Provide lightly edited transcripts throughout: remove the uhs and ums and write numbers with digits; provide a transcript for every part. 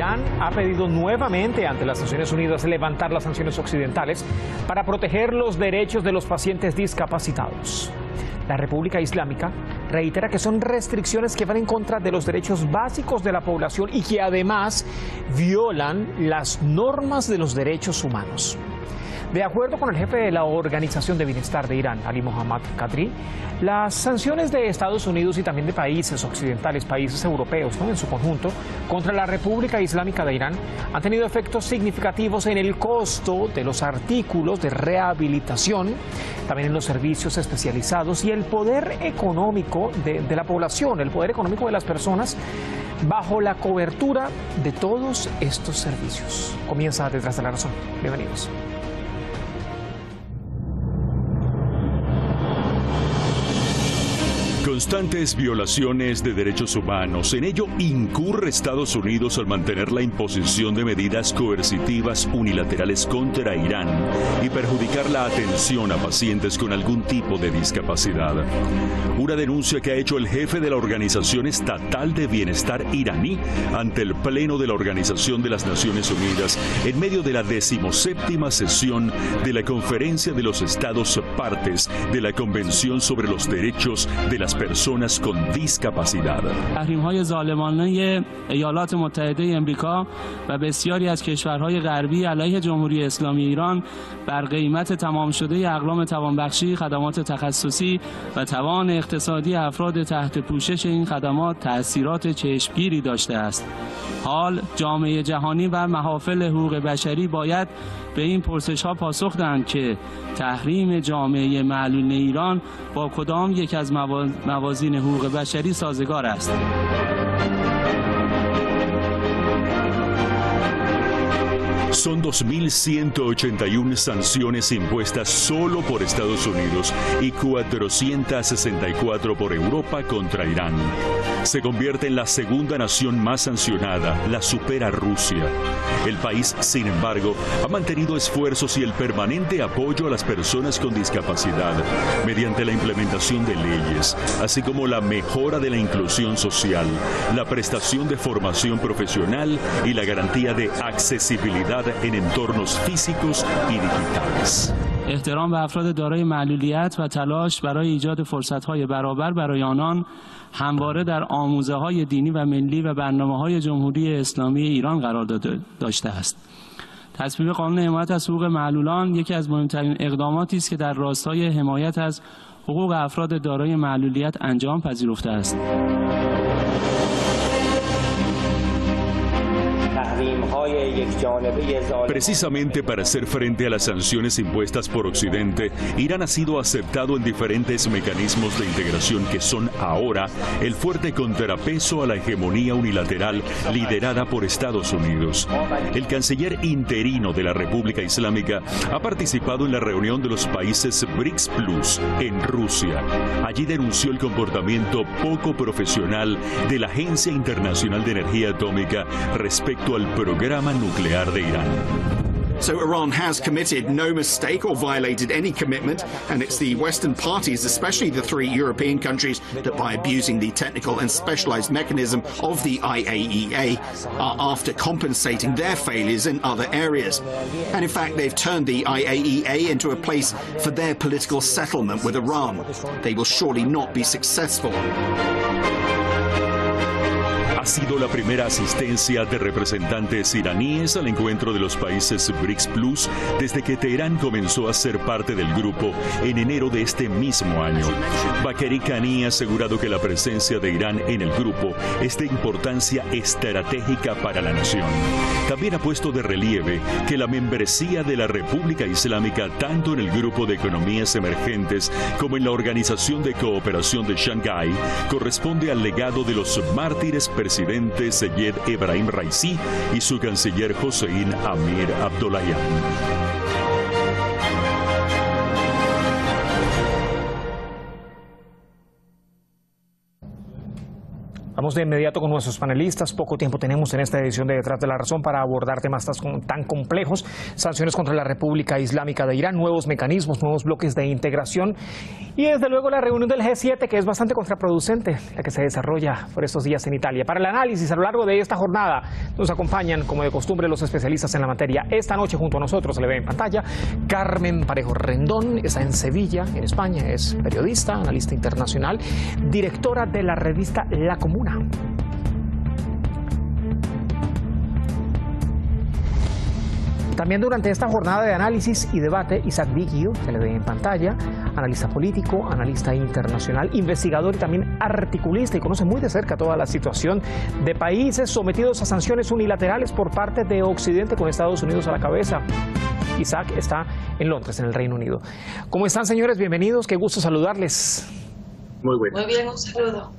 Irán ha pedido nuevamente ante las Naciones Unidas levantar las sanciones occidentales para proteger los derechos de los pacientes discapacitados. La República Islámica reitera que son restricciones que van en contra de los derechos básicos de la población y que además violan las normas de los derechos humanos. De acuerdo con el jefe de la Organización de Bienestar de Irán, Ali Mohammad Qadri, las sanciones de Estados Unidos y también de países occidentales, países europeos, ¿no?, en su conjunto, contra la República Islámica de Irán han tenido efectos significativos en el costo de los artículos de rehabilitación, también en los servicios especializados y el poder económico de la población, el poder económico de las personas bajo la cobertura de todos estos servicios. Comienza Detrás de la Razón. Bienvenidos. Constantes violaciones de derechos humanos. En ello incurre Estados Unidos al mantener la imposición de medidas coercitivas unilaterales contra Irán y perjudicar la atención a pacientes con algún tipo de discapacidad. Una denuncia que ha hecho el jefe de la Organización Estatal de Bienestar iraní ante el Pleno de la Organización de las Naciones Unidas en medio de la 17ª sesión de la Conferencia de los Estados Partes de la Convención sobre los Derechos de las Personas con Discapacidad. تحریم‌های ظالمانه ایالات متحده آمریکا و بسیاری از کشورهای غربی علیه جمهوری اسلامی ایران بر قیمت تمام شده اقلام توانبخشی، خدمات تخصصی و توان اقتصادی افراد تحت پوشش این خدمات تأثیرات چشمگیری داشته است. حال جامعه جهانی و محافل حقوق بشری باید به این پرسش‌ها پاسخ دهند که تحریم جامعه معلول ایران با کدام یک از موازین حقوق بشری سازگار است. Son 2.181 sanciones impuestas solo por Estados Unidos y 464 por Europa contra Irán. Se convierte en la segunda nación más sancionada, la supera Rusia. El país, sin embargo, ha mantenido esfuerzos y el permanente apoyo a las personas con discapacidad mediante la implementación de leyes, así como la mejora de la inclusión social, la prestación de formación profesional y la garantía de accesibilidad en entornos físicos y digitales. احترام به افراد دارای معلولیت و تلاش برای ایجاد فرصت‌های برابر برای آنان همواره در آموزه‌های دینی و ملی و برنامه‌های جمهوری اسلامی ایران قرار داشته است. تصویب قانون حمایت از حقوق معلولان یکی از مهمترین اقداماتی است که در راستای حمایت از حقوق افراد دارای معلولیت انجام پذیرفته است. Precisamente para hacer frente a las sanciones impuestas por Occidente, Irán ha sido aceptado en diferentes mecanismos de integración que son ahora el fuerte contrapeso a la hegemonía unilateral liderada por Estados Unidos. El canciller interino de la República Islámica ha participado en la reunión de los países BRICS Plus en Rusia. Allí denunció el comportamiento poco profesional de la Agencia Internacional de Energía Atómica respecto al programa nuclear de Irán. So Iran has committed no mistake or violated any commitment, and it's the Western parties, especially the three European countries, that by abusing the technical and specialized mechanism of the IAEA are after compensating their failures in other areas. And in fact, they've turned the IAEA into a place for their political settlement with Iran. They will surely not be successful. Ha sido la primera asistencia de representantes iraníes al encuentro de los países BRICS Plus desde que Teherán comenzó a ser parte del grupo en enero de este mismo año. Bagheri Kani ha asegurado que la presencia de Irán en el grupo es de importancia estratégica para la nación. También ha puesto de relieve que la membresía de la República Islámica tanto en el grupo de economías emergentes como en la Organización de Cooperación de Shanghái corresponde al legado de los mártires presidente Seyed Ebrahim Raisi y su canciller Hossein Amir Abdollahian. Vamos de inmediato con nuestros panelistas. Poco tiempo tenemos en esta edición de Detrás de la Razón para abordar temas tan complejos. Sanciones contra la República Islámica de Irán, nuevos mecanismos, nuevos bloques de integración y desde luego la reunión del G7, que es bastante contraproducente, la que se desarrolla por estos días en Italia. Para el análisis a lo largo de esta jornada nos acompañan, como de costumbre, los especialistas en la materia. Esta noche junto a nosotros, se le ve en pantalla, Carmen Parejo Rendón, está en Sevilla, en España, es periodista, analista internacional, directora de la revista La Comuna. También durante esta jornada de análisis y debate, Isaac Vigio, se le ve en pantalla, analista político, analista internacional, investigador y también articulista, y conoce muy de cerca toda la situación de países sometidos a sanciones unilaterales por parte de Occidente, con Estados Unidos a la cabeza. Isaac está en Londres, en el Reino Unido. ¿Cómo están, señores? Bienvenidos, qué gusto saludarles. Muy bueno. Muy bien, un saludo.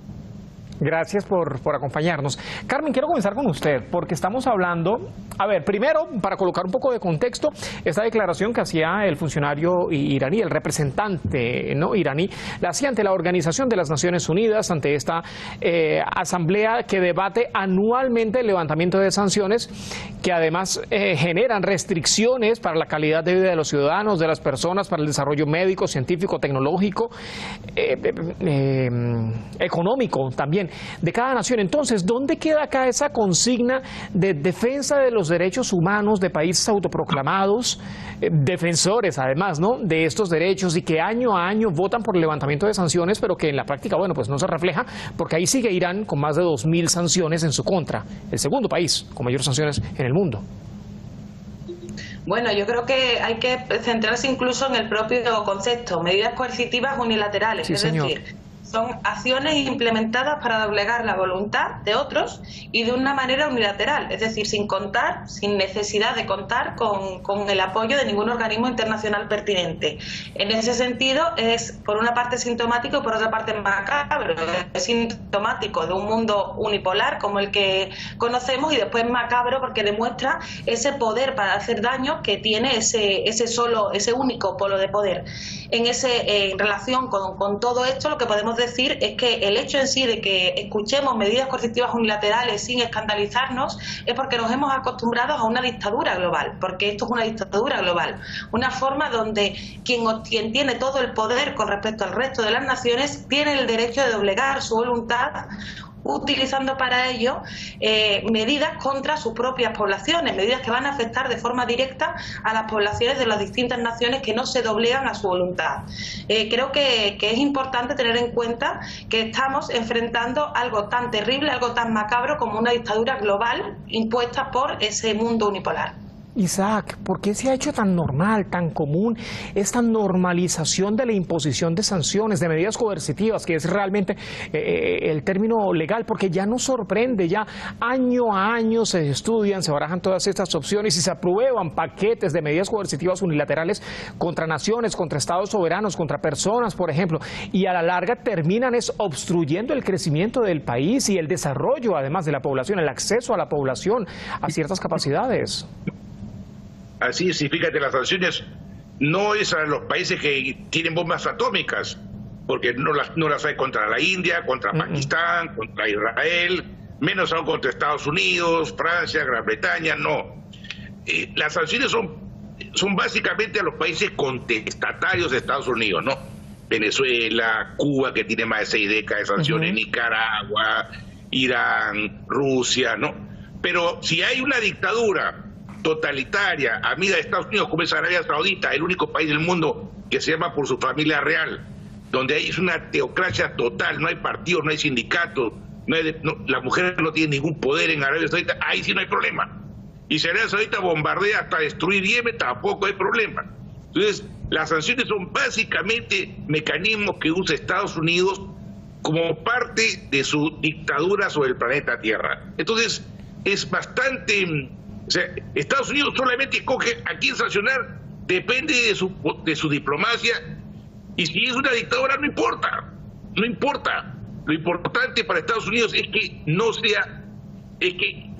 Gracias por acompañarnos. Carmen, quiero comenzar con usted, porque estamos hablando, a ver, primero, para colocar un poco de contexto, esta declaración que hacía el funcionario iraní, el representante iraní, la hacía ante la Organización de las Naciones Unidas, ante esta asamblea que debate anualmente el levantamiento de sanciones, que además generan restricciones para la calidad de vida de los ciudadanos, de las personas, para el desarrollo médico, científico, tecnológico, económico también, de cada nación. Entonces, ¿dónde queda acá esa consigna de defensa de los derechos humanos de países autoproclamados, defensores además, ¿no?, de estos derechos, y que año a año votan por el levantamiento de sanciones, pero que en la práctica, bueno, pues no se refleja, porque ahí sigue Irán con más de 2.000 sanciones en su contra, el segundo país con mayores sanciones en el mundo? Bueno, yo creo que hay que centrarse incluso en el propio concepto, medidas coercitivas unilaterales, sí, es señor. decir, son acciones implementadas para doblegar la voluntad de otros y de una manera unilateral, es decir, sin contar, sin necesidad de contar con el apoyo de ningún organismo internacional pertinente. En ese sentido es, por una parte, sintomático y por otra parte macabro. Es sintomático de un mundo unipolar como el que conocemos, y después macabro porque demuestra ese poder para hacer daño que tiene ese único polo de poder. En relación con todo esto, lo que podemos decir es que el hecho en sí de que escuchemos medidas coercitivas unilaterales sin escandalizarnos es porque nos hemos acostumbrado a una dictadura global, porque esto es una dictadura global, una forma donde quien tiene todo el poder con respecto al resto de las naciones tiene el derecho de doblegar su voluntad, utilizando para ello medidas contra sus propias poblaciones, medidas que van a afectar de forma directa a las poblaciones de las distintas naciones que no se doblegan a su voluntad. Creo que es importante tener en cuenta que estamos enfrentando algo tan terrible, algo tan macabro como una dictadura global impuesta por ese mundo unipolar. Isaac, ¿por qué se ha hecho tan normal, tan común esta normalización de la imposición de sanciones, de medidas coercitivas, que es realmente el término legal? Porque ya nos sorprende, ya año a año se estudian, se barajan todas estas opciones y se aprueban paquetes de medidas coercitivas unilaterales contra naciones, contra estados soberanos, contra personas, por ejemplo, y a la larga terminan obstruyendo el crecimiento del país y el desarrollo, además, de la población, el acceso a la población a ciertas capacidades. Así es, y fíjate, las sanciones no es a los países que tienen bombas atómicas, porque no las hay contra la India, contra Pakistán, contra Israel, menos aún contra Estados Unidos, Francia, Gran Bretaña, no. Las sanciones son básicamente a los países contestatarios de Estados Unidos, ¿no? Venezuela, Cuba, que tiene más de 6 décadas de sanciones, Nicaragua, Irán, Rusia, ¿no? Pero si hay una dictadura totalitaria, amiga de Estados Unidos, como es Arabia Saudita, el único país del mundo que se llama por su familia real, donde es una teocracia total, no hay partidos, no hay sindicatos, la mujer no tiene ningún poder en Arabia Saudita, ahí sí no hay problema. Y si Arabia Saudita bombardea hasta destruir Yemen, tampoco hay problema. Entonces, las sanciones son básicamente mecanismos que usa Estados Unidos como parte de su dictadura sobre el planeta Tierra. Entonces, es bastante... O sea, Estados Unidos solamente escoge a quién sancionar, depende de su diplomacia, y si es una dictadura no importa. Lo importante para Estados Unidos es que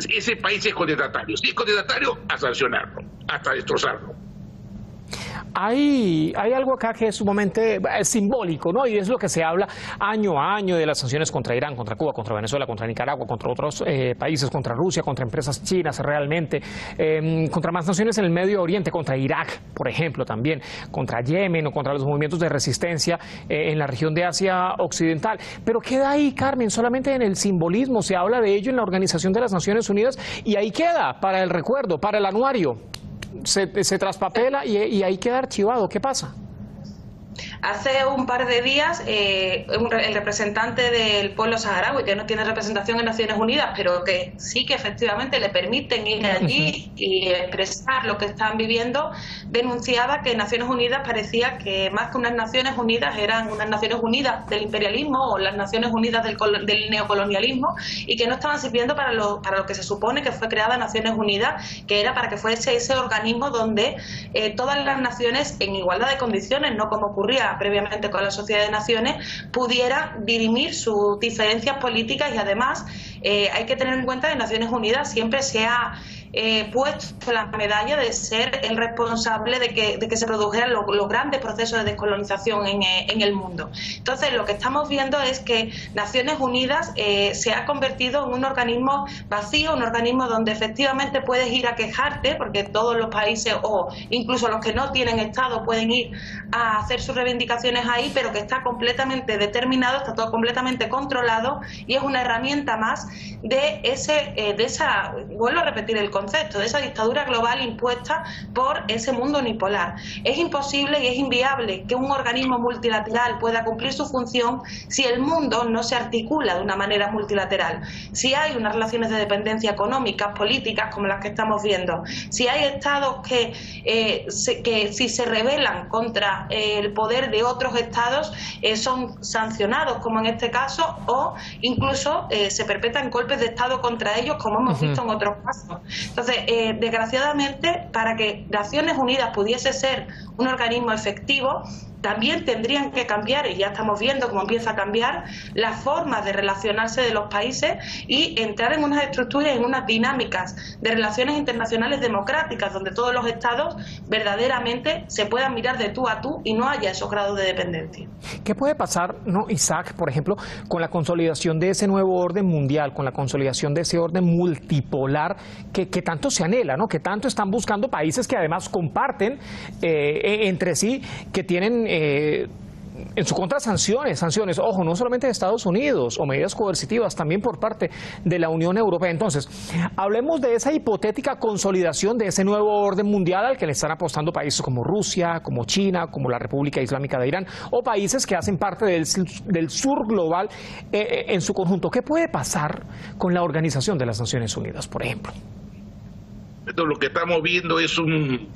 ese país es contestatario. Si es contestatario, a sancionarlo, hasta destrozarlo. Hay algo acá que es sumamente simbólico, ¿no? Y es lo que se habla año a año de las sanciones contra Irán, contra Cuba, contra Venezuela, contra Nicaragua, contra otros países, contra Rusia, contra empresas chinas realmente, contra más naciones en el Medio Oriente, contra Irak, por ejemplo, también, contra Yemen o contra los movimientos de resistencia en la región de Asia Occidental. Pero queda ahí, Carmen, solamente en el simbolismo, se habla de ello en la Organización de las Naciones Unidas y ahí queda para el recuerdo, para el anuario. Se traspapela y ahí queda archivado. ¿Qué pasa? Hace un par de días el representante del pueblo saharaui, que no tiene representación en Naciones Unidas, pero que sí que efectivamente le permiten ir allí y expresar lo que están viviendo, denunciaba que Naciones Unidas parecía que más que unas Naciones Unidas eran unas Naciones Unidas del imperialismo o las Naciones Unidas del neocolonialismo, y que no estaban sirviendo para lo que se supone que fue creada Naciones Unidas, que era para que fuese ese organismo donde todas las naciones en igualdad de condiciones, no como ocurría previamente con la Sociedad de Naciones, pudiera dirimir sus diferencias políticas. Y además hay que tener en cuenta que Naciones Unidas siempre se ha puesto la medalla de ser el responsable de que se produjeran los grandes procesos de descolonización en el mundo. Entonces, lo que estamos viendo es que Naciones Unidas se ha convertido en un organismo vacío, un organismo donde efectivamente puedes ir a quejarte, porque todos los países o incluso los que no tienen Estado pueden ir a hacer sus reivindicaciones ahí, pero que está completamente determinado, está todo completamente controlado, y es una herramienta más de esa, vuelvo a repetir el concepto, de esa dictadura global impuesta por ese mundo unipolar. Es imposible y es inviable que un organismo multilateral pueda cumplir su función si el mundo no se articula de una manera multilateral. Si hay unas relaciones de dependencia económicas, políticas, como las que estamos viendo, si hay estados que si se rebelan contra el poder de otros estados son sancionados, como en este caso, o incluso se perpetran golpes de estado contra ellos, como hemos visto en otros casos. Entonces, desgraciadamente, para que Naciones Unidas pudiese ser un organismo efectivo, también tendrían que cambiar, y ya estamos viendo cómo empieza a cambiar, las formas de relacionarse de los países y entrar en unas estructuras, en unas dinámicas de relaciones internacionales democráticas, donde todos los estados verdaderamente se puedan mirar de tú a tú y no haya esos grados de dependencia. ¿Qué puede pasar, no, Isaac, por ejemplo, con la consolidación de ese nuevo orden mundial, con la consolidación de ese orden multipolar que tanto se anhela, ¿no? Que tanto están buscando países que además comparten entre sí, que tienen en su contra sanciones, ojo, no solamente de Estados Unidos o medidas coercitivas, también por parte de la Unión Europea. Entonces, hablemos de esa hipotética consolidación de ese nuevo orden mundial al que le están apostando países como Rusia, como China, como la República Islámica de Irán, o países que hacen parte del sur global en su conjunto. ¿Qué puede pasar con la Organización de las Naciones Unidas, por ejemplo? Lo que estamos viendo es un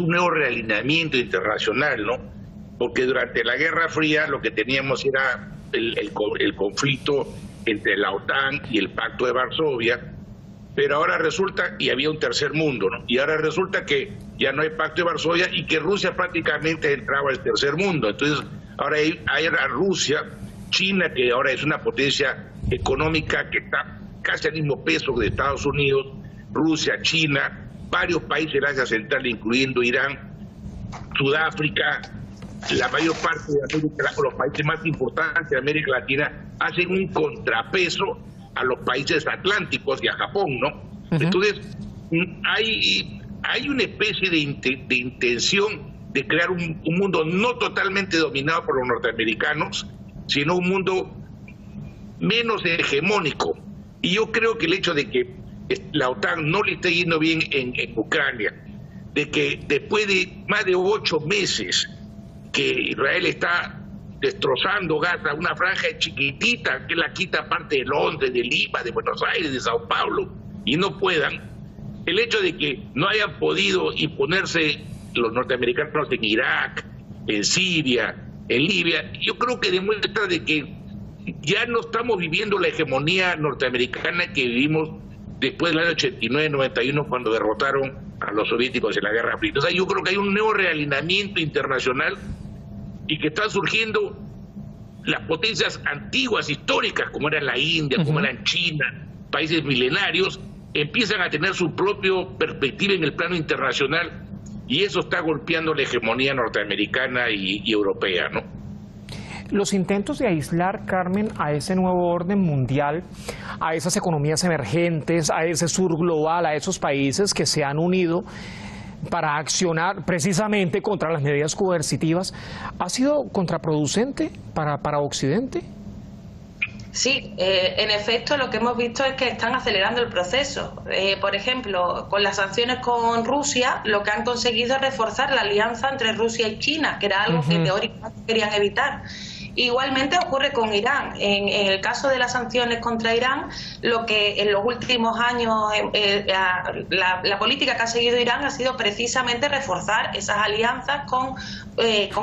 nuevo realineamiento internacional, ¿no? Porque durante la Guerra Fría lo que teníamos era el conflicto entre la OTAN y el Pacto de Varsovia, pero ahora resulta, y había un tercer mundo, ¿no? Y ahora resulta que ya no hay Pacto de Varsovia y que Rusia prácticamente entraba al tercer mundo. Entonces, ahora hay a Rusia, China, que ahora es una potencia económica que está casi al mismo peso de Estados Unidos, Rusia, China, varios países de Asia Central, incluyendo Irán, Sudáfrica, la mayor parte de América, los países más importantes de América Latina, hacen un contrapeso a los países atlánticos y a Japón, ¿no? Entonces, hay una especie de intención de crear un mundo no totalmente dominado por los norteamericanos, sino un mundo menos hegemónico. Y yo creo que el hecho de que la OTAN no le esté yendo bien en Ucrania, de que después de más de 8 meses que Israel está destrozando Gaza, una franja chiquitita que la quita parte de Londres, de Lima, de Buenos Aires, de Sao Paulo, y no puedan, el hecho de que no hayan podido imponerse los norteamericanos en Irak, en Siria, en Libia, yo creo que demuestra de que ya no estamos viviendo la hegemonía norteamericana que vivimos después del año 89-91, cuando derrotaron a los soviéticos en la Guerra Fría. O sea, yo creo que hay un nuevo realineamiento internacional y que están surgiendo las potencias antiguas, históricas, como eran la India, como eran China, países milenarios, empiezan a tener su propia perspectiva en el plano internacional y eso está golpeando la hegemonía norteamericana y europea, ¿no? Los intentos de aislar, Carmen, a ese nuevo orden mundial, a esas economías emergentes, a ese sur global, a esos países que se han unido para accionar precisamente contra las medidas coercitivas, ¿ha sido contraproducente para Occidente? Sí, en efecto lo que hemos visto es que están acelerando el proceso. Por ejemplo, con las sanciones con Rusia, lo que han conseguido es reforzar la alianza entre Rusia y China, que era algo que teóricamente querían evitar. Igualmente ocurre con Irán. En el caso de las sanciones contra Irán, lo que en los últimos años la política que ha seguido Irán ha sido precisamente reforzar esas alianzas con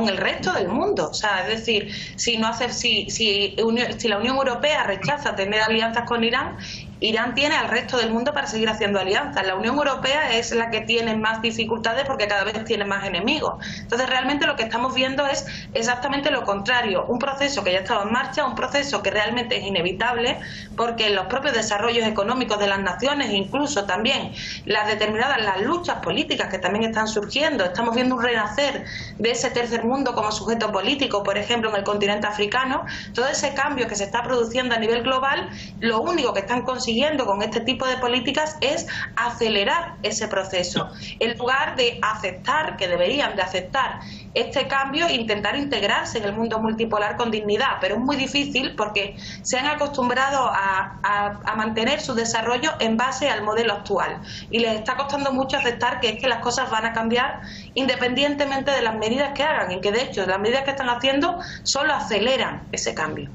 el resto del mundo. O sea, es decir, si la Unión Europea rechaza tener alianzas con Irán, Irán tiene al resto del mundo para seguir haciendo alianzas. La Unión Europea es la que tiene más dificultades porque cada vez tiene más enemigos. Entonces, realmente lo que estamos viendo es exactamente lo contrario. Un proceso que ya estaba en marcha, un proceso que realmente es inevitable porque los propios desarrollos económicos de las naciones, incluso también las luchas políticas que también están surgiendo. Estamos viendo un renacer de ese tercer mundo como sujeto político, por ejemplo, en el continente africano. Todo ese cambio que se está produciendo a nivel global, lo único que están consiguiendo con este tipo de políticas es acelerar ese proceso, en lugar de aceptar, que deberían de aceptar este cambio e intentar integrarse en el mundo multipolar con dignidad. Pero es muy difícil porque se han acostumbrado a mantener su desarrollo en base al modelo actual y les está costando mucho aceptar que es que las cosas van a cambiar independientemente de las medidas que hagan, y que de hecho las medidas que están haciendo solo aceleran ese cambio.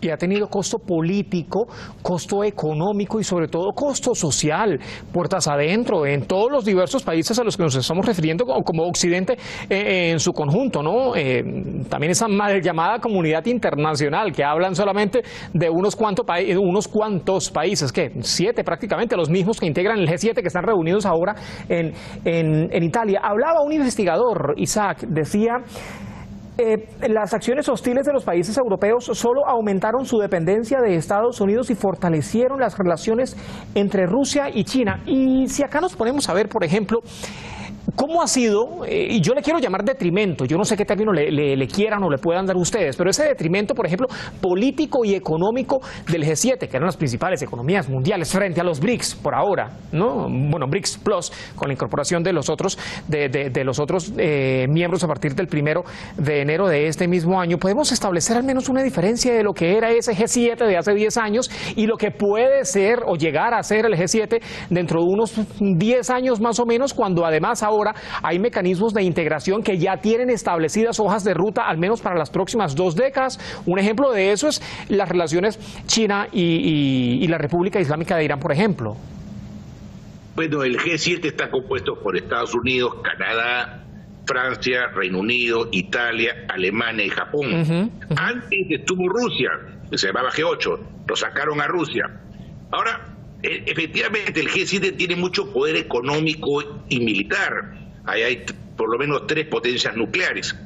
Y ha tenido costo político, costo económico y sobre todo costo social, puertas adentro, en todos los diversos países a los que nos estamos refiriendo como Occidente en su conjunto, ¿no? También esa mal llamada comunidad internacional, que hablan solamente de unos cuantos países, ¿qué? 7 prácticamente, los mismos que integran el G7, que están reunidos ahora en Italia. Hablaba un investigador, Isaac, decía: las acciones hostiles de los países europeos solo aumentaron su dependencia de Estados Unidos y fortalecieron las relaciones entre Rusia y China. Y si acá nos ponemos a ver, por ejemplo, ¿cómo ha sido? Y yo le quiero llamar detrimento, yo no sé qué término le quieran o le puedan dar ustedes, pero ese detrimento, por ejemplo, político y económico del G7, que eran las principales economías mundiales, frente a los BRICS, por ahora, ¿no? Bueno, BRICS Plus, con la incorporación de los otros, miembros a partir del 1 de enero de este mismo año, podemos establecer al menos una diferencia de lo que era ese G7 de hace 10 años y lo que puede ser o llegar a ser el G7 dentro de unos 10 años más o menos, cuando además ahora hay mecanismos de integración que ya tienen establecidas hojas de ruta, al menos para las próximas 2 décadas. Un ejemplo de eso es las relaciones China y la República Islámica de Irán, por ejemplo. Bueno, el G7 está compuesto por Estados Unidos, Canadá, Francia, Reino Unido, Italia, Alemania y Japón. Antes estuvo Rusia, que se llamaba G8, lo sacaron a Rusia. Ahora, efectivamente, el G7 tiene mucho poder económico y militar. Ahí hay por lo menos 3 potencias nucleares.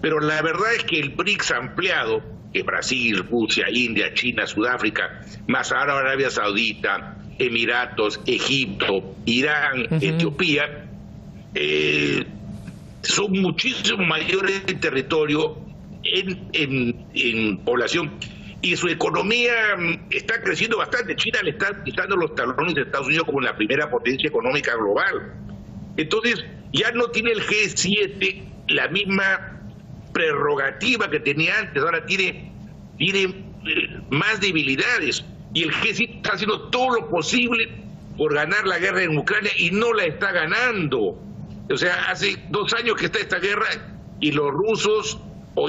Pero la verdad es que el BRICS ampliado, que es Brasil, Rusia, India, China, Sudáfrica, más ahora Arabia Saudita, Emiratos, Egipto, Irán, Etiopía, son muchísimo mayores en territorio, en población, y su economía está creciendo bastante. China le está quitando los talones de Estados Unidos como la primera potencia económica global. Entonces, ya no tiene el G7 la misma prerrogativa que tenía antes, ahora tiene más debilidades, y el G7 está haciendo todo lo posible por ganar la guerra en Ucrania y no la está ganando. O sea, hace 2 años que está esta guerra y los rusos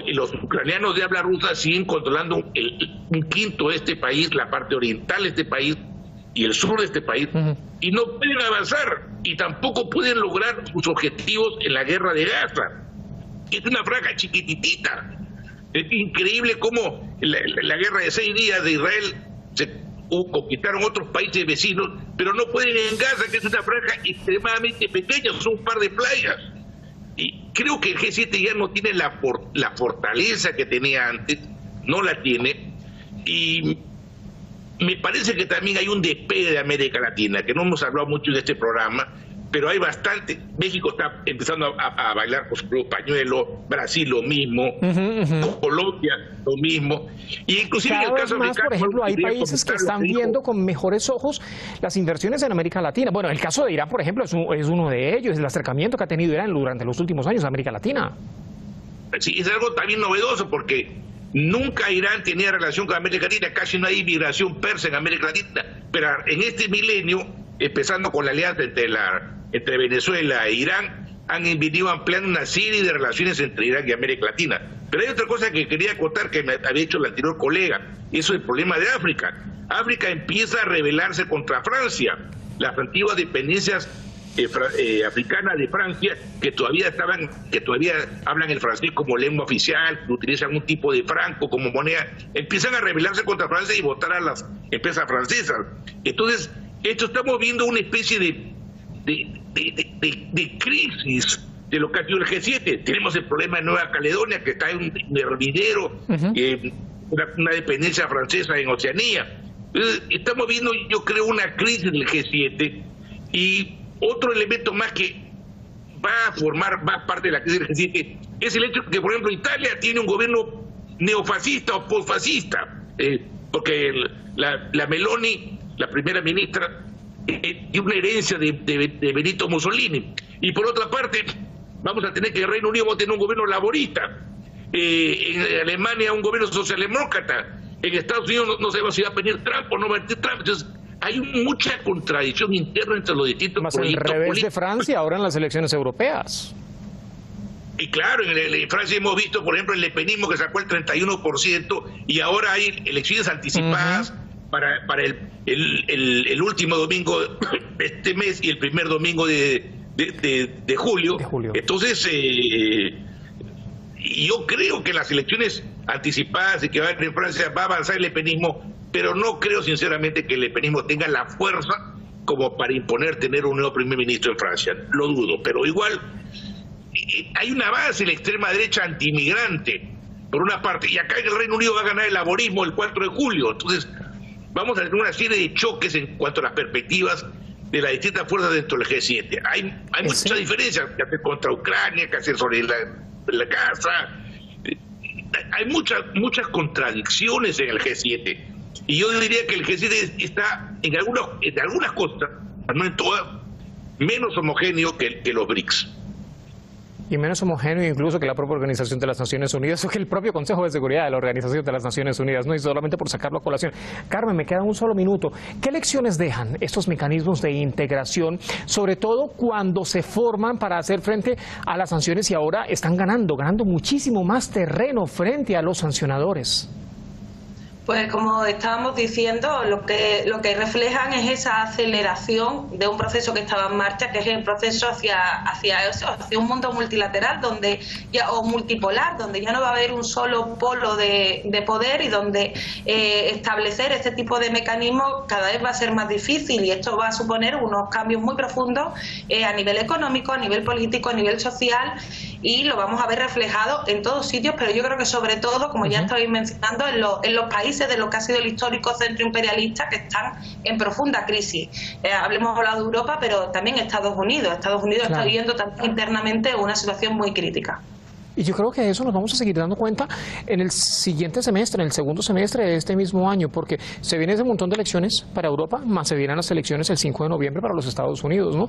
y los ucranianos de habla rusa siguen controlando un quinto de este país, la parte oriental de este país y el sur de este país, y no pueden avanzar y tampoco pueden lograr sus objetivos en la guerra de Gaza. Es una franja chiquititita. Es increíble cómo la guerra de 6 días de Israel conquistaron otros países vecinos, pero no pueden en Gaza, que es una franja extremadamente pequeña, son un par de playas. Y creo que el G7 ya no tiene la fortaleza que tenía antes, no la tiene, y me parece que también hay un despegue de América Latina, que no hemos hablado mucho de este programa, pero hay bastante. México está empezando a bailar con su propio pañuelo, Brasil lo mismo, Colombia lo mismo, y inclusive cada en el caso vez más, africano, por ejemplo, hay países que están viendo con mejores ojos las inversiones en América Latina. Bueno, el caso de Irán, por ejemplo, es uno de ellos, el acercamiento que ha tenido Irán durante los últimos años a América Latina. Sí, es algo también novedoso porque nunca Irán tenía relación con América Latina, casi no hay migración persa en América Latina, pero en este milenio, empezando con la alianza entre Venezuela e Irán, han venido ampliando una serie de relaciones entre Irán y América Latina. Pero hay otra cosa que quería contar que me había hecho el anterior colega, eso es el problema de África. África empieza a rebelarse contra Francia, las antiguas dependencias africanas de Francia que todavía hablan el francés como lengua oficial, utilizan un tipo de franco como moneda, empiezan a rebelarse contra Francia y votar a las empresas francesas. Entonces, estamos viendo una especie de crisis de lo que ha sido el G7. Tenemos el problema de Nueva Caledonia, que está en un hervidero, una dependencia francesa en Oceanía. Estamos viendo, yo creo, una crisis del G7, y otro elemento más que va a formar más parte de la crisis del G7 es el hecho que, por ejemplo, Italia tiene un gobierno neofascista o postfascista, porque la Meloni, la primera ministra, tiene una herencia de Benito Mussolini. Y por otra parte, vamos a tener que el Reino Unido va a tener un gobierno laborista, en Alemania un gobierno socialdemócrata, en Estados Unidos no sabemos si va a venir Trump o no va a venir Trump. Entonces, hay mucha contradicción interna entre los distintos proyectos al revés políticos. De Francia, ahora en las elecciones europeas. Y claro, en Francia hemos visto, por ejemplo, el lepenismo que sacó el 31%, y ahora hay elecciones anticipadas para el último domingo de este mes y el primer domingo de julio. Entonces, yo creo que las elecciones anticipadas y que va a haber en Francia va a avanzar el lepenismo, pero no creo sinceramente que el lepenismo tenga la fuerza como para imponer tener un nuevo primer ministro en Francia. Lo dudo, pero igual hay una base en la extrema derecha antimigrante, por una parte, y acá en el Reino Unido va a ganar el laborismo el 4 de julio. Entonces, vamos a tener una serie de choques en cuanto a las perspectivas de las distintas fuerzas dentro del G7. Hay muchas diferencias que hacer contra Ucrania, que hacer sobre la Gaza. Hay muchas contradicciones en el G7. Y yo diría que el G7 está en algunas cosas, no en todas, menos homogéneo que los BRICS. Y menos homogéneo incluso que la propia Organización de las Naciones Unidas o que el propio Consejo de Seguridad de la Organización de las Naciones Unidas, no, y solamente por sacarlo a colación. Carmen, me queda un solo minuto. ¿Qué lecciones dejan estos mecanismos de integración, sobre todo cuando se forman para hacer frente a las sanciones y ahora están ganando muchísimo más terreno frente a los sancionadores? Pues como estábamos diciendo, lo que reflejan es esa aceleración de un proceso que estaba en marcha, que es el proceso hacia un mundo multilateral o multipolar, donde ya no va a haber un solo polo de poder y donde establecer este tipo de mecanismos cada vez va a ser más difícil, y esto va a suponer unos cambios muy profundos a nivel económico, a nivel político, a nivel social, y lo vamos a ver reflejado en todos sitios, pero yo creo que sobre todo, como ya estabais mencionando, en los países de lo que ha sido el histórico centro imperialista, que están en profunda crisis. Hemos hablado de Europa, pero también Estados Unidos. Estados Unidos está viviendo también internamente una situación muy crítica. Y yo creo que de eso nos vamos a seguir dando cuenta en el siguiente semestre, en el segundo semestre de este mismo año, porque se viene ese montón de elecciones para Europa, más se vienen las elecciones el 5 de noviembre para los Estados Unidos, ¿no?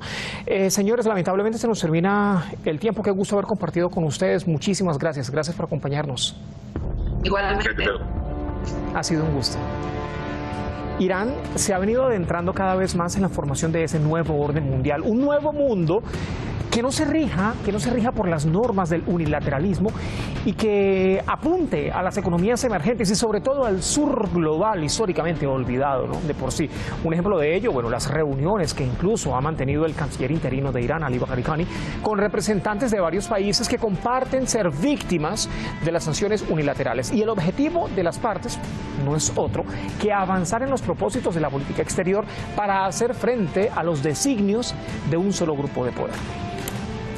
Señores, lamentablemente se nos termina el tiempo. Qué gusto haber compartido con ustedes. Muchísimas gracias. Gracias por acompañarnos. Igualmente. Ha sido un gusto. Irán se ha venido adentrando cada vez más en la formación de ese nuevo orden mundial, un nuevo mundo que no se rija por las normas del unilateralismo y que apunte a las economías emergentes y sobre todo al sur global históricamente olvidado, ¿no? De por sí. Un ejemplo de ello, bueno, las reuniones que incluso ha mantenido el canciller interino de Irán, Ali Bagheri Kani, con representantes de varios países que comparten ser víctimas de las sanciones unilaterales. Y el objetivo de las partes no es otro que avanzar en los propósitos de la política exterior para hacer frente a los designios de un solo grupo de poder,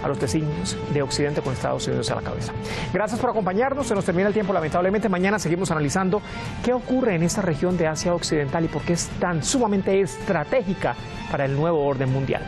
a los designios de Occidente con Estados Unidos a la cabeza. Gracias por acompañarnos, se nos termina el tiempo lamentablemente. Mañana seguimos analizando qué ocurre en esta región de Asia Occidental y por qué es tan sumamente estratégica para el nuevo orden mundial.